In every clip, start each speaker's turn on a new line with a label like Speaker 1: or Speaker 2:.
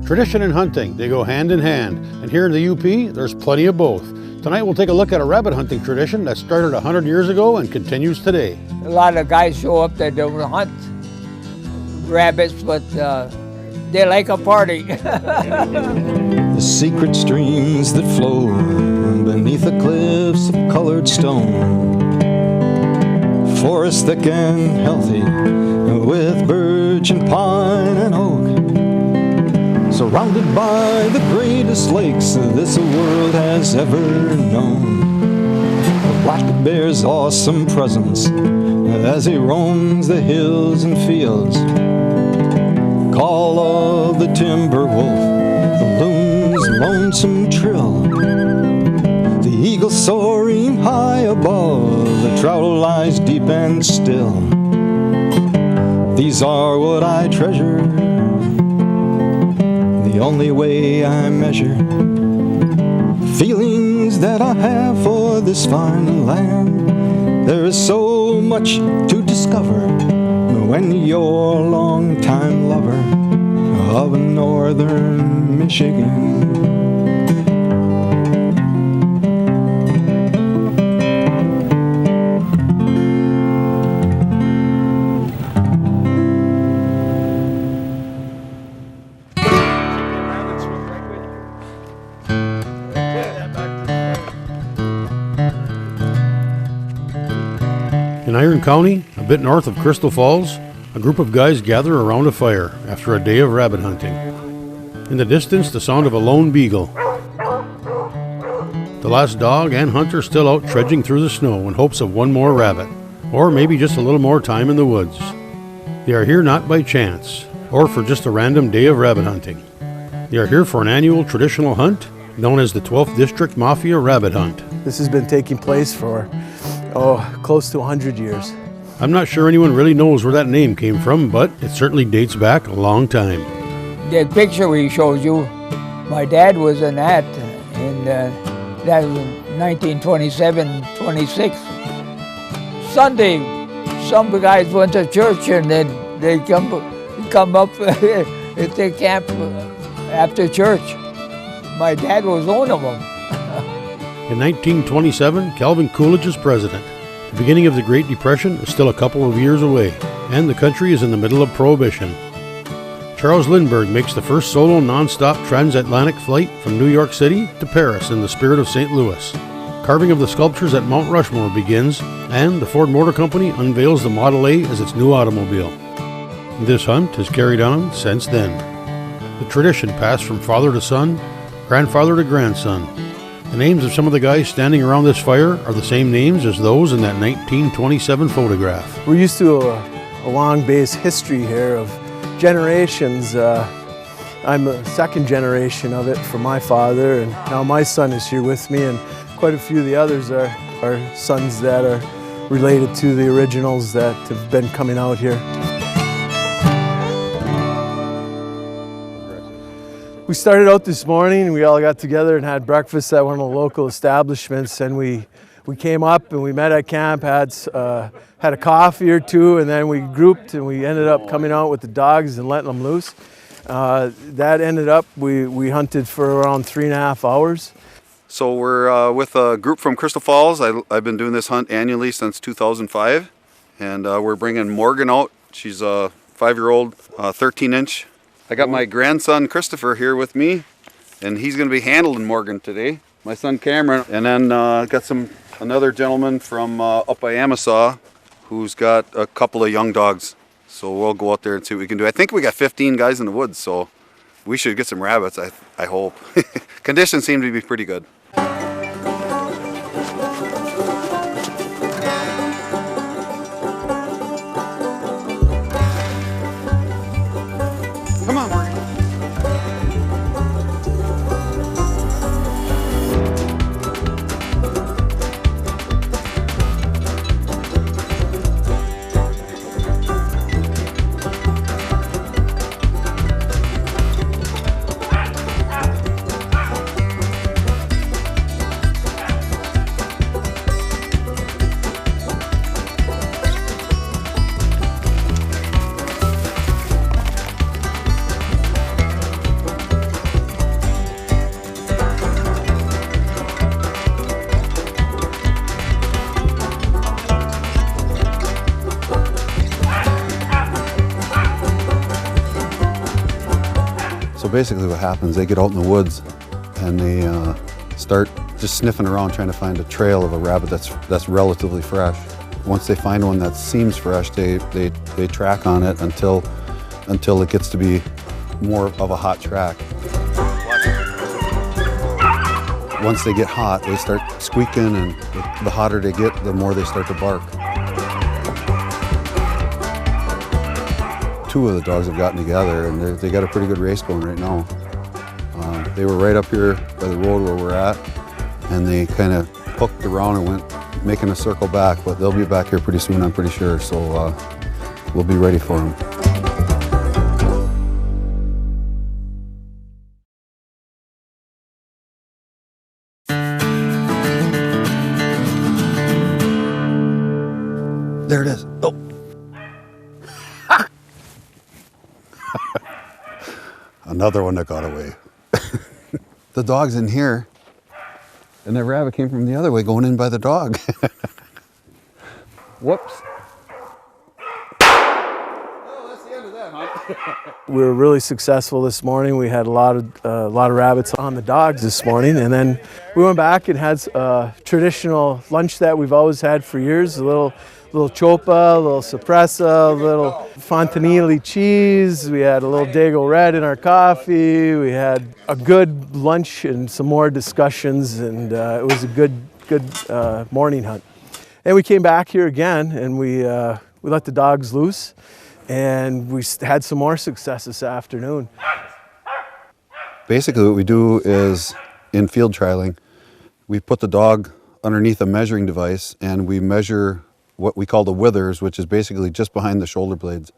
Speaker 1: Tradition and hunting, they go hand in hand. And here in the UP, there's plenty of both. Tonight we'll take a look at a rabbit hunting tradition that started 100 years ago and continues today.
Speaker 2: A lot of guys show up that don't hunt rabbits, but they like a party.
Speaker 3: The secret streams that flow beneath the cliffs of colored stone. Forest thick and healthy with birch and pine and oak. Surrounded by the greatest lakes this world has ever known. The black bear's awesome presence as he roams the hills and fields. Call of the timber wolf, the loon's lonesome trill. The eagle soaring high above, the trout lies deep and still. These are what I treasure, the only way I measure feelings that I have for this fine land. There is so much to discover when you're a long-time lover of northern Michigan.
Speaker 1: In Iron County, a bit north of Crystal Falls, a group of guys gather around a fire after a day of rabbit hunting. In the distance, the sound of a lone beagle. The last dog and hunter still out trudging through the snow in hopes of one more rabbit, or maybe just a little more time in the woods. They are here not by chance, or for just a random day of rabbit hunting. They are here for an annual traditional hunt known as the 12th District Mafia Rabbit Hunt.
Speaker 4: This has been taking place for close to 100 years.
Speaker 1: I'm not sure anyone really knows where that name came from, but it certainly dates back a long time.
Speaker 2: That picture we showed you, my dad was in that, and that was in 1927-26. Sunday, some guys went to church and then they come up at their camp after church. My dad was one of them.
Speaker 1: In 1927, Calvin Coolidge is president. The beginning of the Great Depression is still a couple of years away, and the country is in the middle of Prohibition. Charles Lindbergh makes the first solo non-stop transatlantic flight from New York City to Paris in the spirit of St. Louis. Carving of the sculptures at Mount Rushmore begins, and the Ford Motor Company unveils the Model A as its new automobile. This hunt has carried on since then. The tradition passed from father to son, grandfather to grandson. The names of some of the guys standing around this fire are the same names as those in that 1927 photograph.
Speaker 4: We're used to a long base history here of generations. I'm a second generation of it from my father, and now my son is here with me, and quite a few of the others are sons that are related to the originals that have been coming out here. We started out this morning, we all got together and had breakfast at one of the local establishments, and we came up and we met at camp, had a coffee or two, and then we grouped and we ended up coming out with the dogs and letting them loose. That ended up, we hunted for around 3.5 hours.
Speaker 5: So we're with a group from Crystal Falls. I've been doing this hunt annually since 2005, and we're bringing Morgan out. She's a 5-year-old, 13-inch. I got my grandson Christopher here with me, and he's going to be handling Morgan today. My son Cameron, and then got another gentleman from up by Amasa who's got a couple of young dogs. So we'll go out there and see what we can do. I think we got 15 guys in the woods, so we should get some rabbits, I hope. Conditions seem to be pretty good. Come on, Morgan. So basically what happens, they get out in the woods and they start just sniffing around trying to find a trail of a rabbit that's relatively fresh. Once they find one that seems fresh, they track on it until it gets to be more of a hot track. Once they get hot, they start squeaking, and the hotter they get, the more they start to bark. 2 of the dogs have gotten together, and they got a pretty good race going right now. They were right up here by the road where we're at, and they kind of hooked around and went making a circle back, but they'll be back here pretty soon, I'm pretty sure, so we'll be ready for them. There it is. Oh. Another one that got away. The dog's in here, and that rabbit came from the other way, going in by the dog. Whoops. Well, that's the end of that hunt.
Speaker 4: We were really successful this morning. We had a lot of rabbits on the dogs this morning, and then we went back and had a traditional lunch that we've always had for years. A little chopa, a little suppressa, a little fontanille cheese. We had a little Dago Red in our coffee. We had a good lunch and some more discussions, and it was a good morning hunt. And we came back here again, and we let the dogs loose, and we had some more success this afternoon.
Speaker 5: Basically what we do is, in field trialing, we put the dog underneath a measuring device, and we measure what we call the withers, which is basically just behind the shoulder blades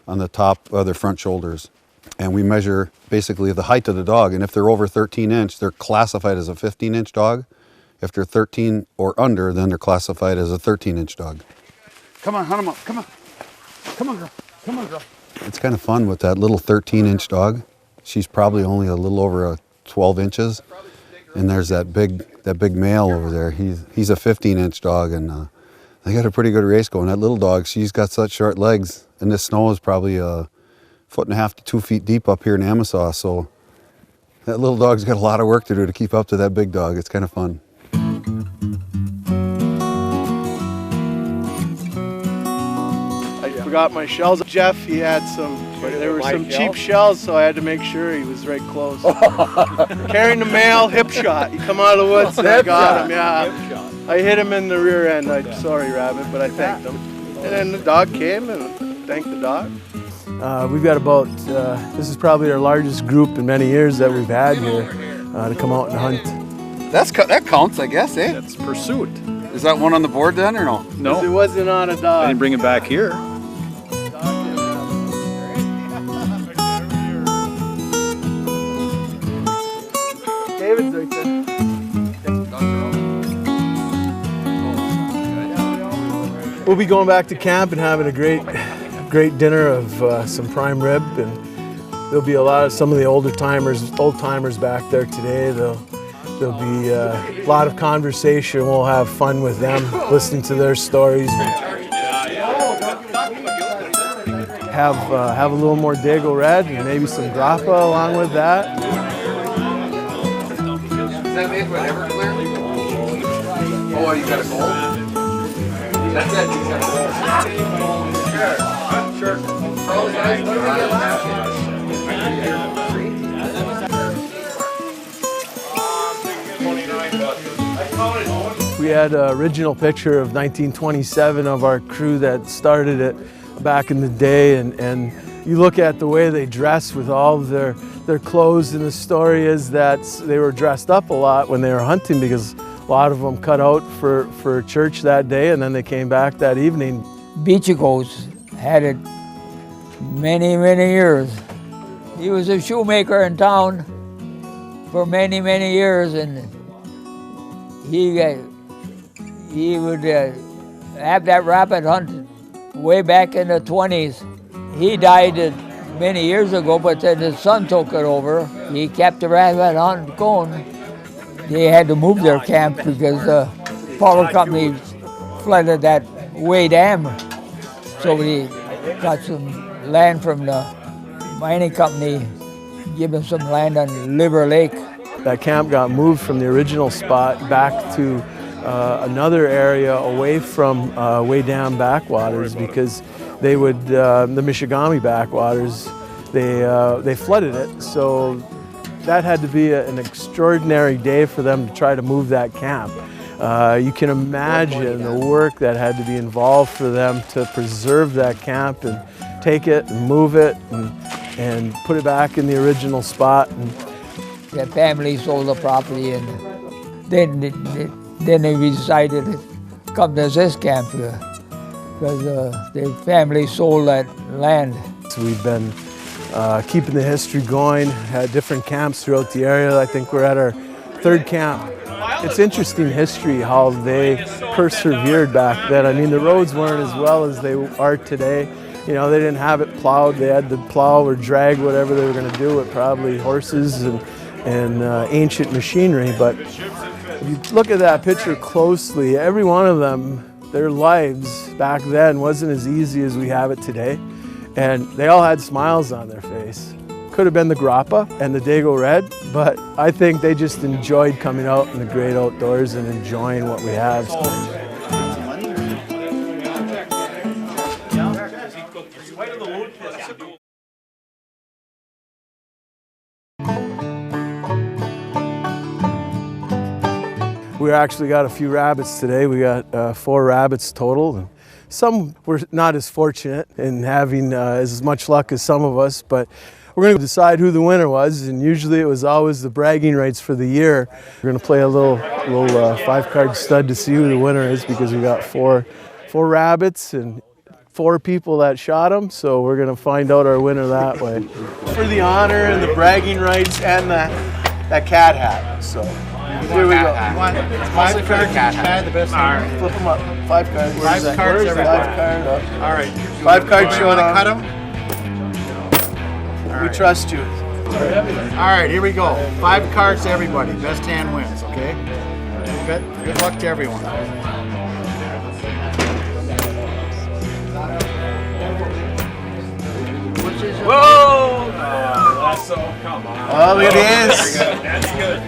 Speaker 5: on the top of their front shoulders. And we measure basically the height of the dog, and if they're over 13 inch, they're classified as a 15-inch dog. If they're 13 or under, then they're classified as a 13-inch dog. Come on, hunt them up, come on. Come on, girl, come on, girl. It's kind of fun with that little 13-inch dog. She's probably only a little over 12 inches. And there's that big male over there. He's a 15-inch dog, and they got a pretty good race going. That little dog, she's got such short legs, and this snow is probably 1.5 to 2 feet deep up here in Amasa, so that little dog's got a lot of work to do to keep up to that big dog. It's kind of fun.
Speaker 4: I forgot my shells. Jeff, he had there were some cheap shells, so I had to make sure he was right close. Carrying the mail, hip shot. He come out of the woods and I got him, yeah. I hit him in the rear end. Sorry, Rabbit, but I thanked him. And then the dog came and thanked the dog. We've got about, this is probably our largest group in many years that we've had here to come out and hunt.
Speaker 5: That counts, I guess, eh?
Speaker 6: That's pursuit.
Speaker 5: Is that one on the board then, or no?
Speaker 6: No.
Speaker 4: It wasn't on a dog.
Speaker 6: I didn't bring it back here.
Speaker 4: David's right there. We'll be going back to camp and having a great dinner of some prime rib, and there'll be some of the old timers back there today. There'll be a lot of conversation. We'll have fun with them, listening to their stories. Have a little more Dago Red and maybe some grappa along with that.
Speaker 5: Is that made with Everclear? Oh, you got a gold? That's it. Sure.
Speaker 4: We had an original picture of 1927 of our crew that started it back in the day, and you look at the way they dress with all of their clothes, and the story is that they were dressed up a lot when they were hunting because a lot of them cut out for church that day, and then they came back that evening.
Speaker 2: Beachicos had it many years. He was a shoemaker in town for many years, and he would have that rabbit hunt way back in the 20s. He died many years ago, but then his son took it over. He kept the rabbit hunt going. They had to move their camp because the power company flooded that Way Dam. So we got some land from the mining company given some land on Liver Lake.
Speaker 4: That camp got moved from the original spot back to another area away from way down backwaters because they would, the Michigami backwaters, they flooded it. So that had to be an extraordinary day for them to try to move that camp. You can imagine the work that had to be involved for them to preserve that camp and take it and move it and put it back in the original spot. And
Speaker 2: the family sold the property, and then they decided to come to this camp here because the family sold that land.
Speaker 4: So we've been keeping the history going, had different camps throughout the area. I think we're at our third camp. It's interesting history how they persevered back then. I mean, the roads weren't as well as they are today. You know, they didn't have it plowed. They had to plow or drag whatever they were going to do with probably horses and ancient machinery. But if you look at that picture closely, every one of them, their lives back then wasn't as easy as we have it today. And they all had smiles on their face. Could have been the grappa and the Dago Red, but I think they just enjoyed coming out in the great outdoors and enjoying what we have. We actually got a few rabbits today. We got 4 rabbits total. Some were not as fortunate in having as much luck as some of us, but we're going to decide who the winner was, and usually it was always the bragging rights for the year. We're going to play a little 5-card stud to see who the winner is because we got four rabbits and 4 people that shot them, so we're going to find out our winner that way. For the honor and the bragging rights and that cat hat. So here we go. 5 cards cat hat. The best thing. Flip them up. 5 cards. 5 cards. 5 card up. All right. 5 cards showing up. Cut them. We trust you.
Speaker 6: All right, here we go. 5 cards to everybody. Best hand wins, okay? Good luck to everyone.
Speaker 7: Whoa! That's so, come on.
Speaker 4: Oh, look at this.
Speaker 7: That's good.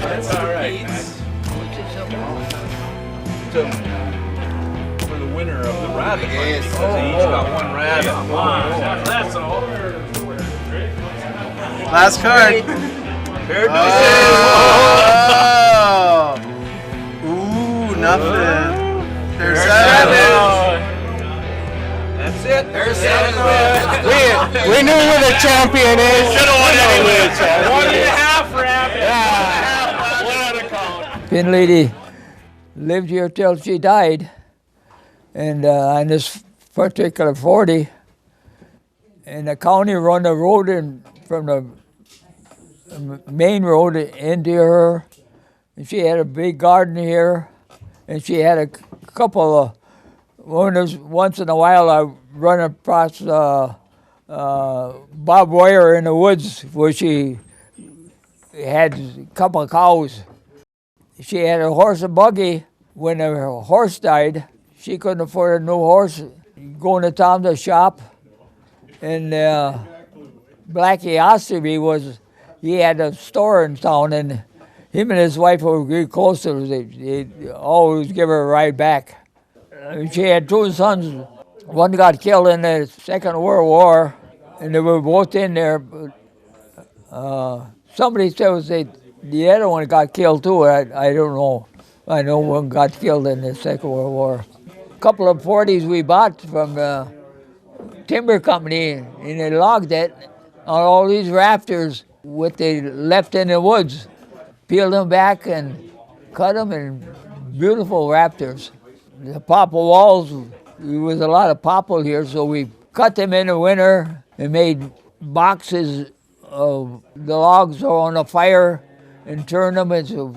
Speaker 7: That's all right. For the winner of the rabbit hunt, because they each got 1 rabbit. Come on, that's all.
Speaker 4: Last card. Oh. Ooh, nothing. There's 7.
Speaker 7: That's it. There's 7.
Speaker 6: We knew who the champion is.
Speaker 7: Should have won anyway. 1.5 rabbit. Yeah. What out of count.
Speaker 2: Pin lady lived here till she died, and on this particular 40, and the county run the road in from the main road into her, and she had a big garden here, and she had a couple of, once in a while I run across barbed wire in the woods where she had a couple of cows. She had a horse and buggy. When her horse died, she couldn't afford a new horse. Going to town to shop, and Blackie Osterby he had a store in town, and him and his wife were very close to her. They'd always give her a ride back. She had 2 sons. One got killed in the Second World War, and they were both in there. Somebody says the other one got killed too. I don't know. I know one got killed in the Second World War. A couple of 40s we bought from the timber company, and they logged it on all these rafters what they left in the woods. Peeled them back and cut them, and beautiful rafters. The popple walls, there was a lot of popple here, so we cut them in the winter and made boxes of the logs on a fire and turned them into,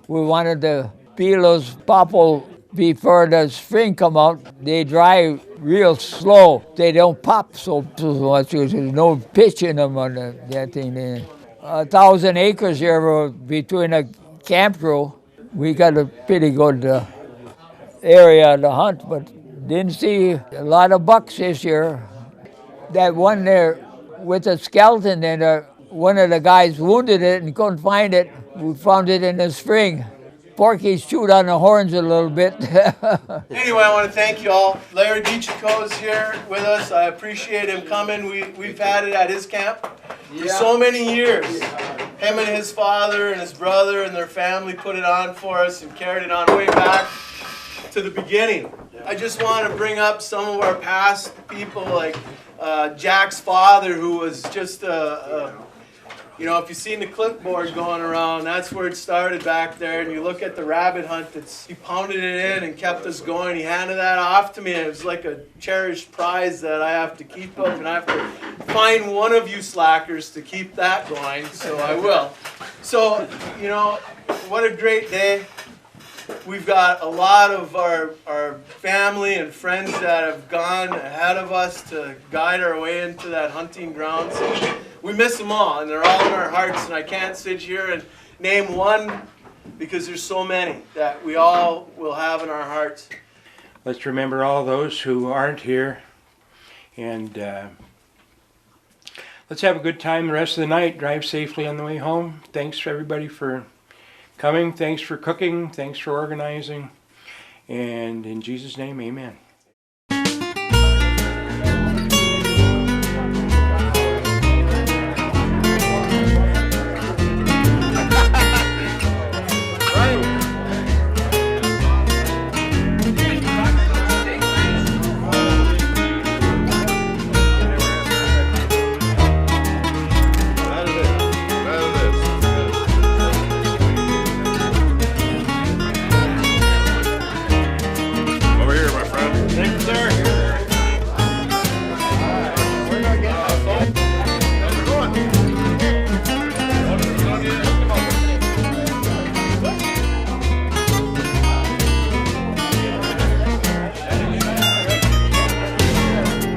Speaker 2: we wanted to peel those popple before the spring come out. They dry real slow. They don't pop so much. There's no pitch in them on that thing. 1,000 acres here between a camp crew. We got a pretty good area to hunt, but didn't see a lot of bucks this year. That one there with the skeleton in there, one of the guys wounded it and couldn't find it. We found it in the spring. Porky's chewed on the horns a little bit.
Speaker 4: Anyway, I want to thank you all. Larry Beachico is here with us. I appreciate him coming. We've had it at his camp for so many years. Him and his father and his brother and their family put it on for us and carried it on way back to the beginning. I just want to bring up some of our past people, like Jack's father, who was just you know, if you've seen the clipboard going around, that's where it started back there. And you look at the rabbit hunt, he pounded it in and kept us going. He handed that off to me, and it was like a cherished prize that I have to keep up, and I have to find one of you slackers to keep that going, so I will. So, you know, what a great day. We've got a lot of our family and friends that have gone ahead of us to guide our way into that hunting ground. So we miss them all, and they're all in our hearts, and I can't sit here and name one because there's so many that we all will have in our hearts.
Speaker 8: Let's remember all those who aren't here, and let's have a good time the rest of the night. Drive safely on the way home. Thanks to everybody for coming. Thanks for cooking. Thanks for organizing. And in Jesus' name, amen.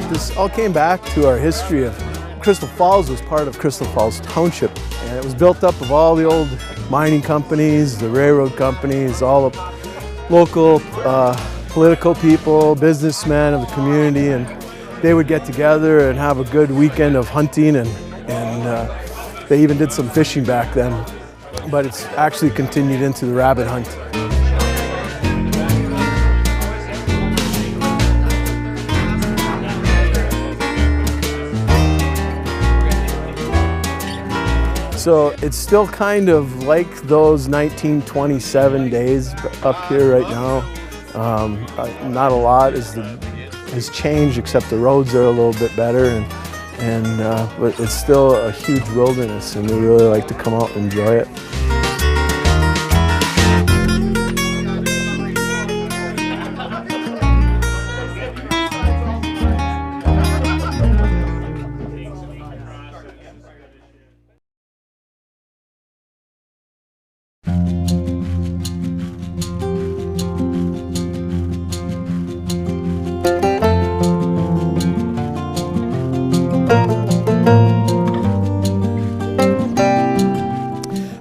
Speaker 4: This all came back to our history of Crystal Falls was part of Crystal Falls Township, and it was built up of all the old mining companies, the railroad companies, all the local political people, businessmen of the community, and they would get together and have a good weekend of hunting, and they even did some fishing back then, but it's actually continued into the rabbit hunt. So it's still kind of like those 1927 days up here right now. Not a lot has changed, except the roads are a little bit better, but it's still a huge wilderness, and we really like to come out and enjoy it.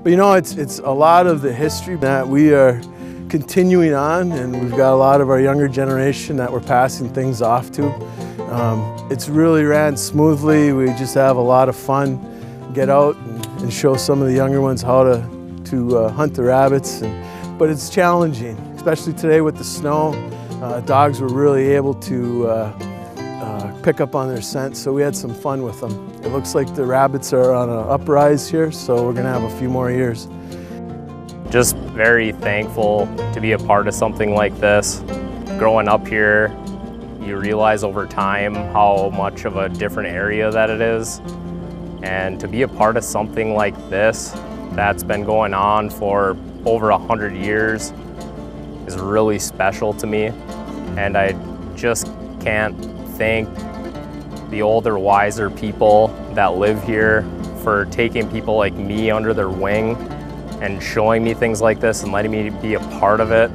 Speaker 4: But you know, it's a lot of the history that we are continuing on, and we've got a lot of our younger generation that we're passing things off to. It's really ran smoothly. We just have a lot of fun, get out and show some of the younger ones how to hunt the rabbits. But it's challenging, especially today with the snow. Dogs were really able to pick up on their scent, so we had some fun with them. It looks like the rabbits are on an uprise here, so we're gonna have a few more years.
Speaker 9: Just very thankful to be a part of something like this. Growing up here, you realize over time how much of a different area that it is. And to be a part of something like this that's been going on for over 100 years is really special to me. And I just can't thank the older, wiser people that live here for taking people like me under their wing and showing me things like this and letting me be a part of it.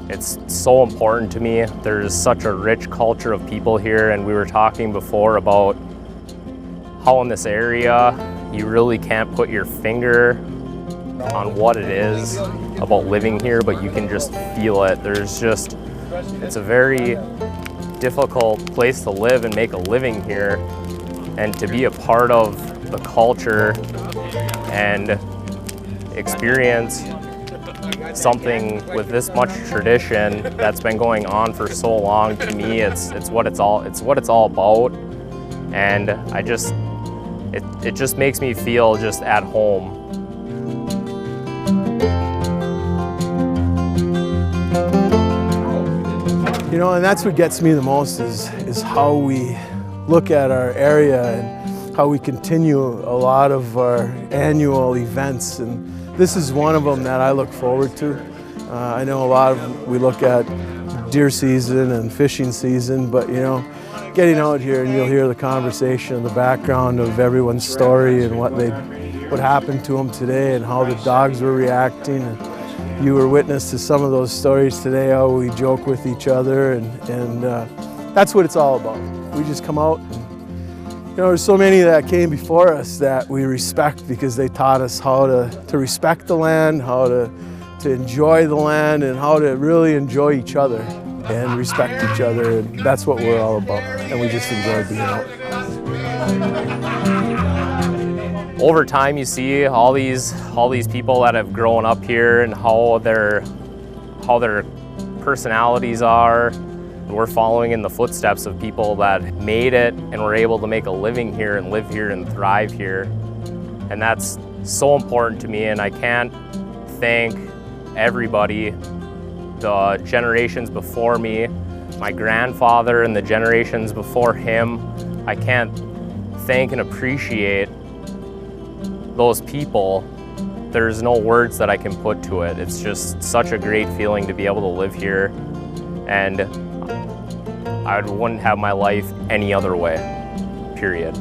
Speaker 9: It's so important to me. There's such a rich culture of people here, and we were talking before about how in this area you really can't put your finger on what it is about living here, but you can just feel it. It's a very difficult place to live and make a living here, and to be a part of the culture and experience something with this much tradition that's been going on for so long. To me, it's what it's all about, and it just makes me feel just at home.
Speaker 4: You know, and that's what gets me the most is how we look at our area and how we continue a lot of our annual events. And this is one of them that I look forward to. I know a lot of we look at deer season and fishing season, but you know, getting out here and you'll hear the conversation and the background of everyone's story and what happened to them today and how the dogs were reacting. And you were witness to some of those stories today, how we joke with each other, and that's what it's all about. We just come out and, you know, there's so many that came before us that we respect because they taught us how to respect the land, how to enjoy the land, and how to really enjoy each other and respect each other, and that's what we're all about, and we just enjoy being out.
Speaker 9: Over time, you see all these people that have grown up here and how their personalities are. We're following in the footsteps of people that made it and were able to make a living here and live here and thrive here. And that's so important to me, and I can't thank everybody, the generations before me, my grandfather and the generations before him. I can't thank and appreciate those people. There's no words that I can put to it. It's just such a great feeling to be able to live here, and I wouldn't have my life any other way, period.